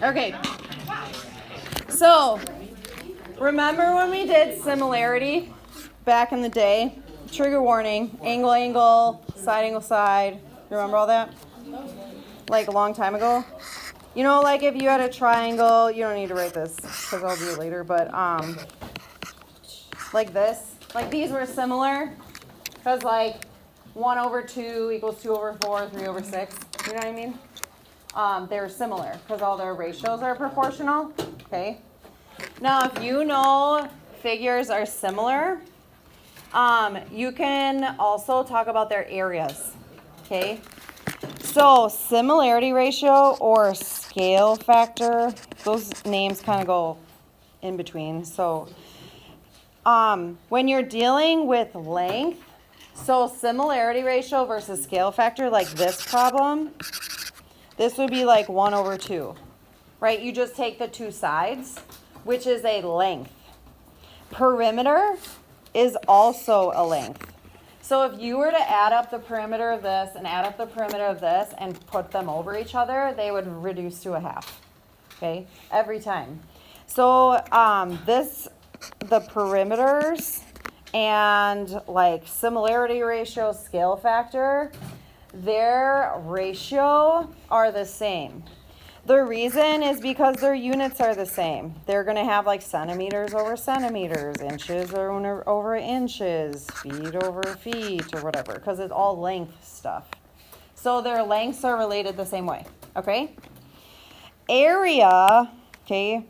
Okay. So, remember when we did similarity back in the day? Trigger warning, angle, angle, side. Remember all that? Like a long time ago? You know, like if you had a triangle, you don't need to write this because I'll do it later, but like this. Like these were similar because like 1 over 2 equals 2 over 4, 3 over 6. You know what I mean? They're similar because all their ratios are proportional. Okay. Now, if you know figures are similar, you can also talk about their areas. Okay. So similarity ratio or scale factor, those names kind of go in between. So when you're dealing with length, so similarity ratio versus scale factor, like this problem, this would be like 1 over 2, right? You just take the two sides, which is a length. Perimeter is also a length. So if you were to add up the perimeter of this and add up the perimeter of this and put them over each other, they would reduce to a half, okay, every time. So the perimeters and like similarity ratio, scale factor, their ratio are the same. The reason is because their units are the same. They're going to have like centimeters over centimeters, inches over inches, feet over feet, or whatever, because it's all length stuff. So their lengths are related the same way, okay? Area, okay,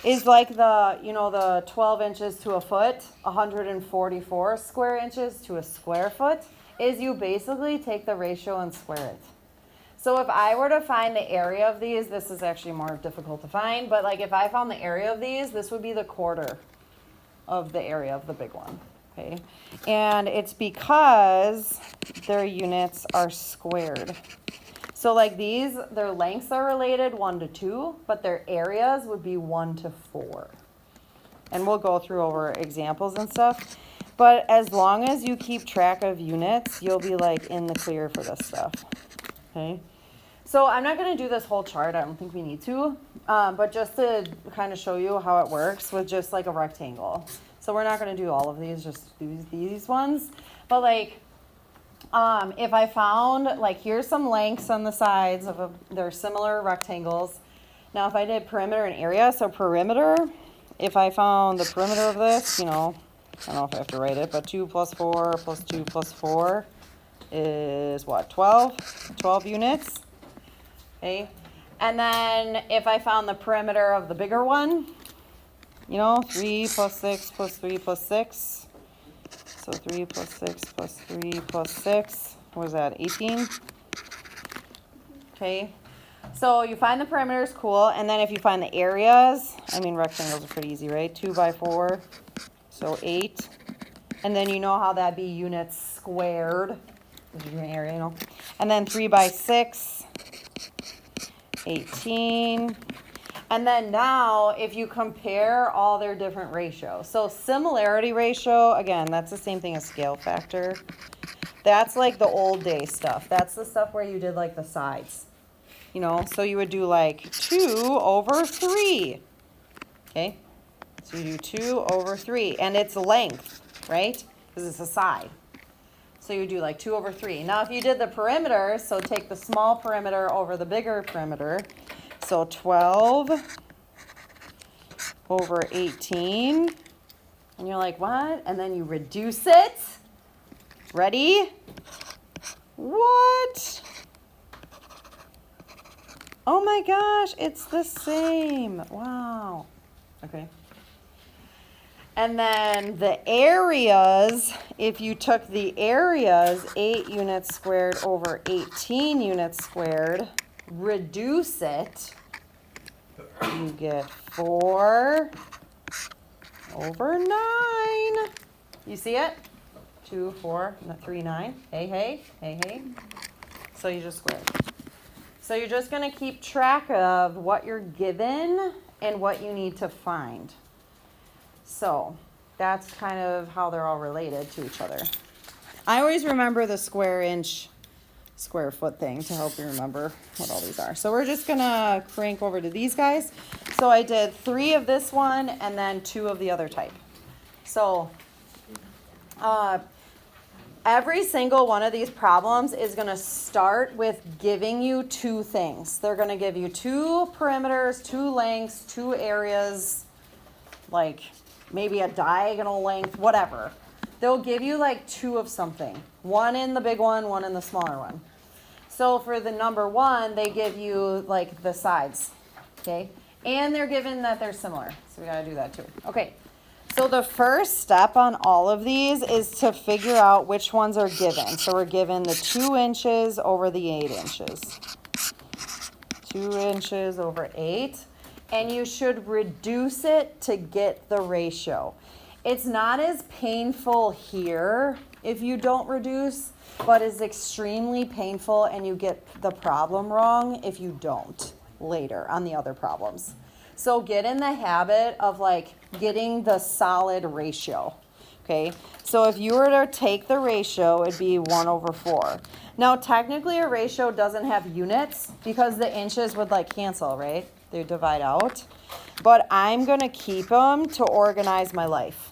is like the 12 inches to a foot, 144 square inches to a square foot, is you basically take the ratio and square it. So if I were to find the area of these, this is actually more difficult to find, but like if I found the area of these, this would be the quarter of the area of the big one, okay? And it's because their units are squared. So like these, their lengths are related 1 to 2, but their areas would be 1 to 4. And we'll go through over examples and stuff. But as long as you keep track of units, you'll be like in the clear for this stuff. Okay, so I'm not going to do this whole chart. I don't think we need to, but just to kind of show you how it works with just like a rectangle. So we're not going to do all of these, just these ones. But like, if I found, like, here's some lengths on the sides of they're similar rectangles. Now, if I did perimeter and area, so perimeter, if I found the perimeter of this, you know, I don't know if I have to write it, but 2 plus 4 plus 2 plus 4 is what, 12 units, okay? And then if I found the perimeter of the bigger one, you know, 3 plus 6 plus 3 plus 6, so 3 plus 6 plus 3 plus 6, what was that, 18? Okay, so you find the perimeters, cool, and then if you find the areas, I mean, rectangles are pretty easy, right? 2 by 4, so 8, and then you know how that'd be units squared, which is an area, you know, and then 3 by 6, 18, and then now if you compare all their different ratios, so similarity ratio, again, that's the same thing as scale factor. That's like the old day stuff. That's the stuff where you did like the sides, you know, so you would do like 2 over 3, okay? So you do 2 over 3, and it's length, right? Because it's a side. So you do like 2 over 3. Now if you did the perimeter, so take the small perimeter over the bigger perimeter, so 12 over 18, and you're like, what? And then you reduce it. Ready? What? Oh my gosh, it's the same. Wow. Okay. And then the areas, if you took the areas, 8 units squared over 18 units squared, reduce it, you get 4 over 9. You see it? 2, 4, 3, 9. Hey, hey, hey, hey. So you just squared. So you're just going to keep track of what you're given and what you need to find. So that's kind of how they're all related to each other. I always remember the square inch square foot thing to help you remember what all these are. So we're just gonna crank over to these guys. So I did 3 of this one and then 2 of the other type. So every single one of these problems is gonna start with giving you 2 things. They're gonna give you 2 perimeters, 2 lengths, 2 areas, like maybe a diagonal length, whatever. They'll give you like 2 of something. 1 in the big one in the smaller one. So for the number 1, they give you like the sides, okay? And they're given that they're similar. So we gotta do that too. Okay, so the first step on all of these is to figure out which ones are given. So we're given the 2 inches over the 8 inches. 2 inches over 8. And you should reduce it to get the ratio. It's not as painful here if you don't reduce, but it's extremely painful and you get the problem wrong if you don't later on the other problems. So get in the habit of like getting the solid ratio, okay? So if you were to take the ratio, it'd be 1/4. Now technically a ratio doesn't have units because the inches would like cancel, right? They divide out. But I'm gonna keep them to organize my life,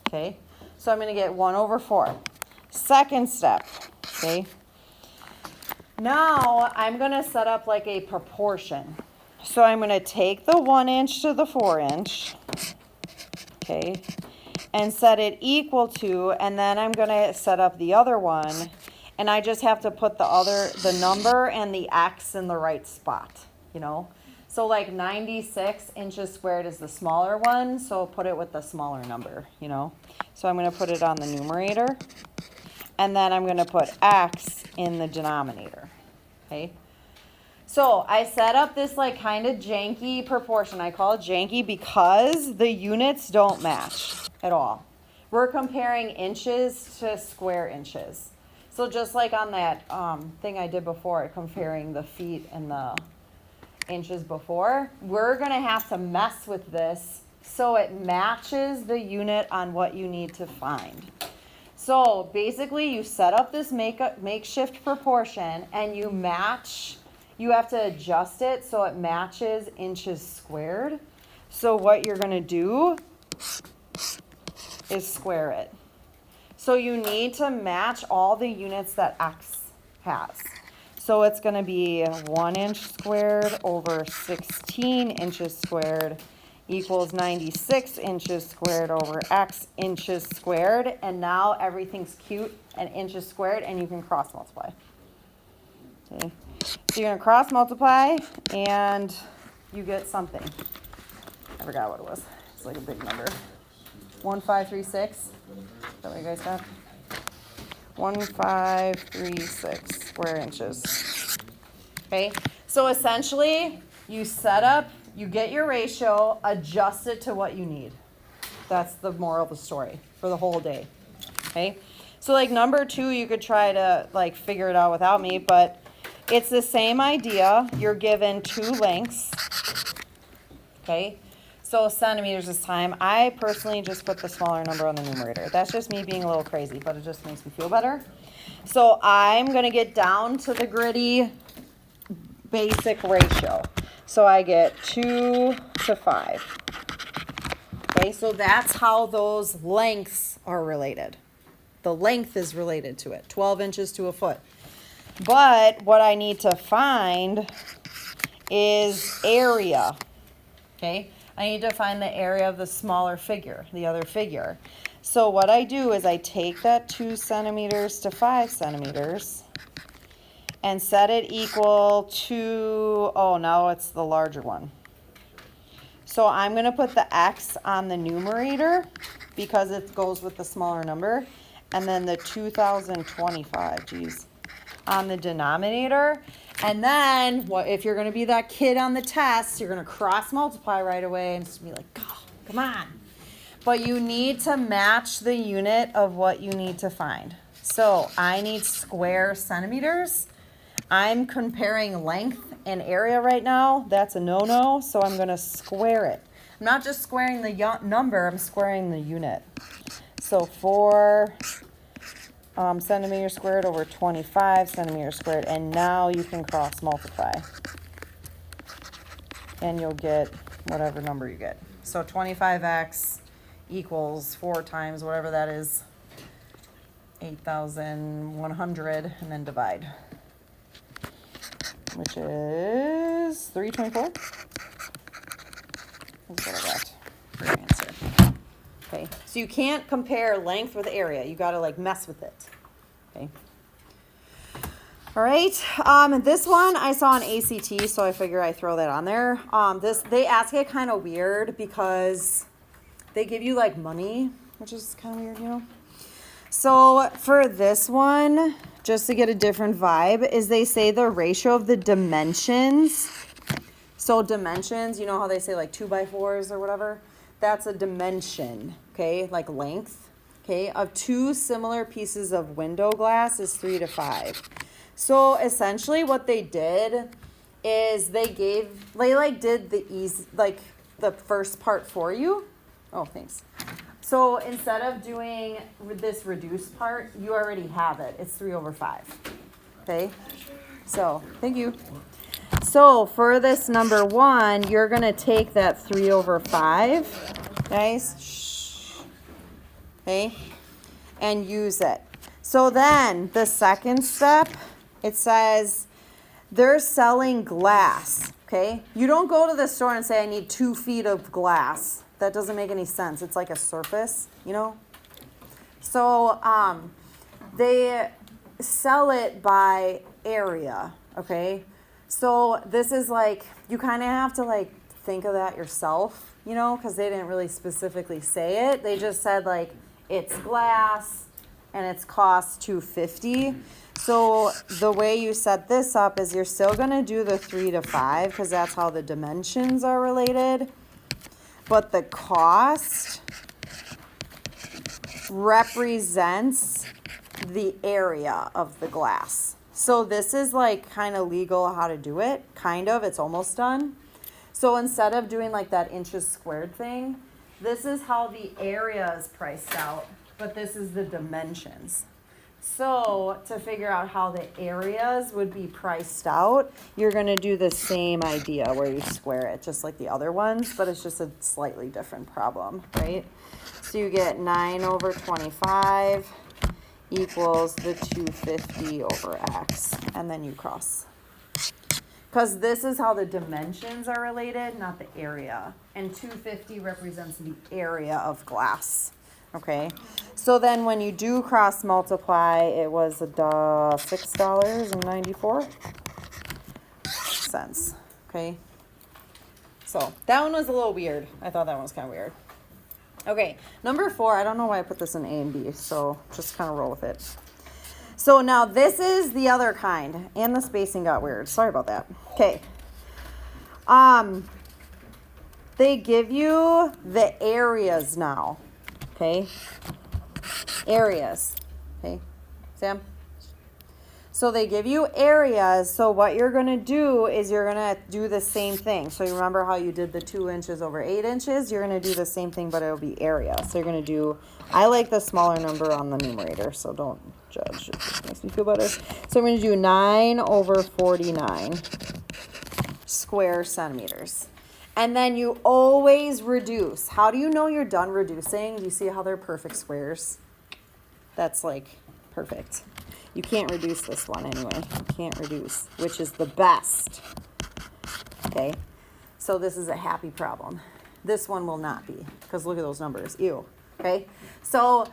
okay? So I'm gonna get 1/4. Second step, okay? Now I'm gonna set up like a proportion. So I'm gonna take the 1 inch to the 4 inch, okay? And set it equal to, and then I'm gonna set up the other one, and I just have to put the number and the X in the right spot, you know? So like 96 inches squared is the smaller one, so put it with the smaller number, you know? So I'm gonna put it on the numerator, and then I'm gonna put X in the denominator, okay? So I set up this like kind of janky proportion. I call it janky because the units don't match at all. We're comparing inches to square inches. So just like on that thing I did before, comparing the feet and the inches before, we're gonna have to mess with this so it matches the unit on what you need to find. So basically you set up this makeshift proportion and you have to adjust it so it matches inches squared. So what you're gonna do is square it. So you need to match all the units that X has. So it's gonna be 1 inch squared over 16 inches squared equals 96 inches squared over X inches squared. And now everything's cute and inches squared, and you can cross multiply. Okay. So you're gonna cross multiply and you get something. I forgot what it was. It's like a big number. 1536. Is that what you guys got? 1536 square inches. Okay, so essentially you set up, you get your ratio, adjust it to what you need. That's the moral of the story for the whole day. Okay, so like number 2, you could try to like figure it out without me, but it's the same idea. You're given 2 lengths. Okay, so centimeters this time. I personally just put the smaller number on the numerator. That's just me being a little crazy, but it just makes me feel better. So I'm gonna get down to the gritty basic ratio. So I get 2 to 5. Okay, so that's how those lengths are related. The length is related to it, 12 inches to a foot. But what I need to find is area, okay? I need to find the area of the smaller figure, the other figure. So what I do is I take that 2 centimeters to 5 centimeters and set it equal to, oh, now it's the larger one. So I'm going to put the X on the numerator because it goes with the smaller number, and then the 2025, geez, on the denominator. And then what if you're going to be that kid on the test, you're going to cross multiply right away and just be like, oh, come on. But you need to match the unit of what you need to find. So I need square centimeters. I'm comparing length and area right now. That's a no-no, so I'm going to square it. I'm not just squaring the number, I'm squaring the unit. So 4 centimeters squared over 25 centimeters squared. And now you can cross multiply. And you'll get whatever number you get. So 25x equals 4 times whatever that is, 8,100, and then divide, which is 324. That's what I got for your answer. Okay, so you can't compare length with area. You got to like mess with it. Okay. All right. This one I saw on ACT, so I figure I throw that on there. They ask it kind of weird because they give you like money, which is kind of weird, you know. So for this one, just to get a different vibe, is they say the ratio of the dimensions. So dimensions, you know how they say like 2x4s or whatever? That's a dimension, okay, like length, okay, of 2 similar pieces of window glass is 3 to 5. So essentially what they did is they did the first part for you. Oh, thanks. So instead of doing this reduced part, you already have it. It's 3 over 5. Okay? So, thank you. So for this number 1, you're going to take that 3 over 5, guys, okay, and use it. So then the second step, it says they're selling glass, okay? You don't go to the store and say, I need 2 feet of glass. That doesn't make any sense. It's like a surface, you know? So they sell it by area, okay? So this is like, you kind of have to like think of that yourself, you know, because they didn't really specifically say it. They just said like, it's glass and it's cost $2.50. So the way you set this up is you're still going to do the 3 to 5 because that's how the dimensions are related. But the cost represents the area of the glass. So this is like kind of legal how to do it. Kind of. It's almost done. So instead of doing like that inches squared thing, this is how the area is priced out. But this is the dimensions. So to figure out how the areas would be priced out, you're going to do the same idea where you square it, just like the other ones, but it's just a slightly different problem, right? So you get 9 over 25 equals the 250 over x, and then you cross. Because this is how the dimensions are related, not the area. And 250 represents the area of glass. Okay, so then when you do cross multiply, it was $6.94. Okay, so that one was a little weird. I thought that one was kind of weird. Okay, number 4, I don't know why I put this in A and B, so just kind of roll with it. So now this is the other kind, and the spacing got weird. Sorry about that. Okay. They give you the areas now. Okay, areas, okay, Sam? So they give you areas, so what you're going to do is you're going to do the same thing. So you remember how you did the 2 inches over 8 inches? You're going to do the same thing, but it'll be area. So you're going to do, I like the smaller number on the numerator, so don't judge. It just makes me feel better. So I'm going to do 9 over 49 square centimeters. And then you always reduce. How do you know you're done reducing? Do you see how they're perfect squares? That's like perfect. You can't reduce this one anyway. You can't reduce, which is the best. Okay? So this is a happy problem. This one will not be, because look at those numbers. Ew. Okay? So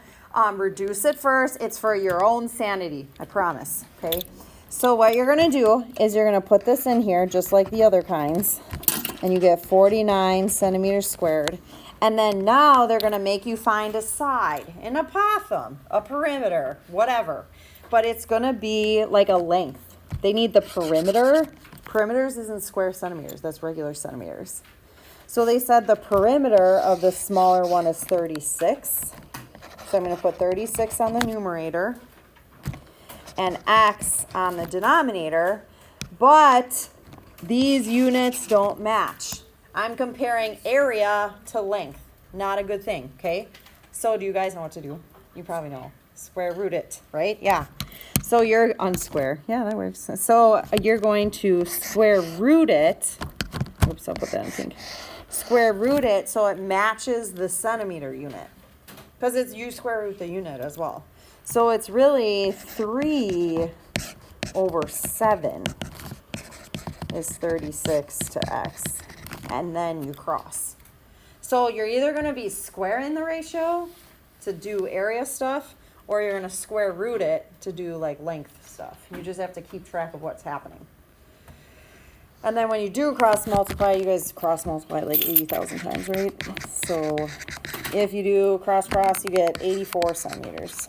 reduce it first. It's for your own sanity, I promise. Okay? So what you're going to do is you're going to put this in here just like the other kinds. And you get 49 centimeters squared. And then now they're going to make you find a side, an apothem, a perimeter, whatever. But it's going to be like a length. They need the perimeter. Perimeters isn't square centimeters. That's regular centimeters. So they said the perimeter of the smaller one is 36. So I'm going to put 36 on the numerator and x on the denominator. But these units don't match. I'm comparing area to length. Not a good thing, okay? So do you guys know what to do? You probably know. Square root it, right? Yeah. So you're unsquare. Yeah, that works. So you're going to square root it. Oops, I'll put that in pink. Square root it so it matches the centimeter unit. Because it's you square root the unit as well. So it's really 3/7 is 36 to x. And then you cross. So you're either going to be squaring the ratio to do area stuff, or you're going to square root it to do like length stuff. You just have to keep track of what's happening. And then when you do cross multiply, you guys cross multiply like 80,000 times, right? So if you do cross, you get 84 centimeters.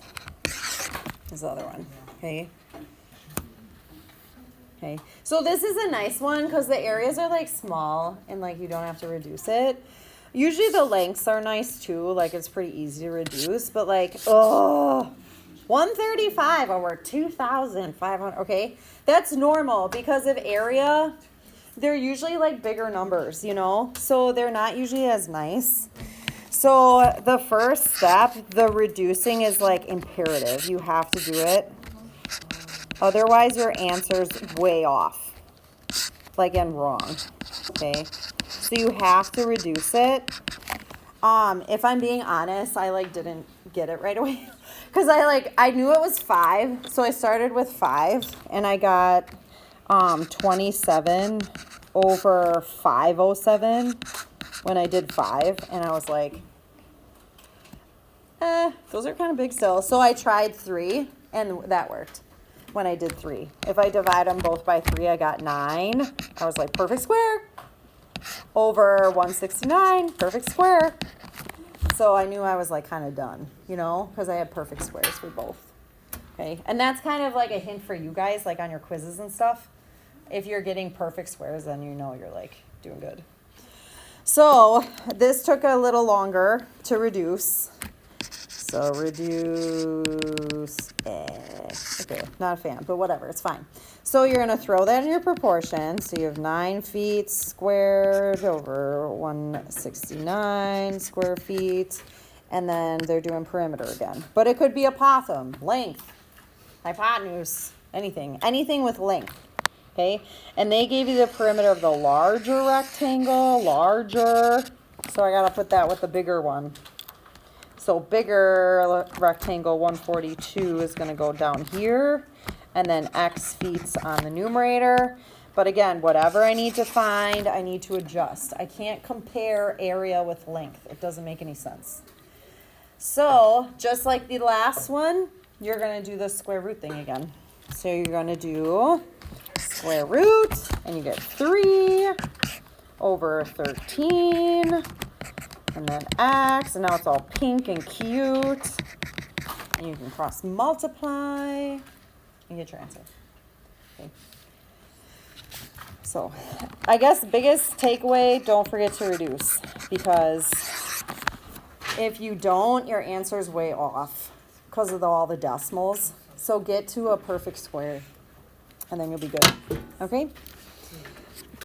Is the other one, okay? Okay, so this is a nice one because the areas are like small and like you don't have to reduce it. Usually the lengths are nice too, like it's pretty easy to reduce, but like, 135 over 2,500, okay? That's normal because of area, they're usually like bigger numbers, you know? So they're not usually as nice. So the first step, the reducing is like imperative. You have to do it. Otherwise your answer's way off, like and wrong, okay? So you have to reduce it. If I'm being honest, I like didn't get it right away because I knew it was 5, so I started with 5 and I got 27 over 507 when I did 5, and I was like, those are kind of big still. So I tried 3 and that worked when I did 3. If I divide them both by 3, I got 9. I was like, perfect square. Over 169, perfect square. So I knew I was like kind of done, you know, because I had perfect squares for both. Okay, and that's kind of like a hint for you guys, like on your quizzes and stuff. If you're getting perfect squares, then you know you're like doing good. So this took a little longer to reduce. So reduce, okay, not a fan, but whatever, it's fine. So you're going to throw that in your proportion. So you have 9 feet squared over 169 square feet. And then they're doing perimeter again. But it could be apothem, length, hypotenuse, anything with length. Okay? And they gave you the perimeter of the larger rectangle, larger. So I got to put that with the bigger one. So bigger rectangle 142 is going to go down here. And then x feet on the numerator. But again, whatever I need to find, I need to adjust. I can't compare area with length. It doesn't make any sense. So just like the last one, you're going to do the square root thing again. So you're going to do square root, and you get 3 over 13. And then x, and now it's all pink and cute. And you can cross multiply. And get your answer. Okay. So I guess biggest takeaway, don't forget to reduce, because if you don't, your answer is way off because of all the decimals. So get to a perfect square and then you'll be good. Okay?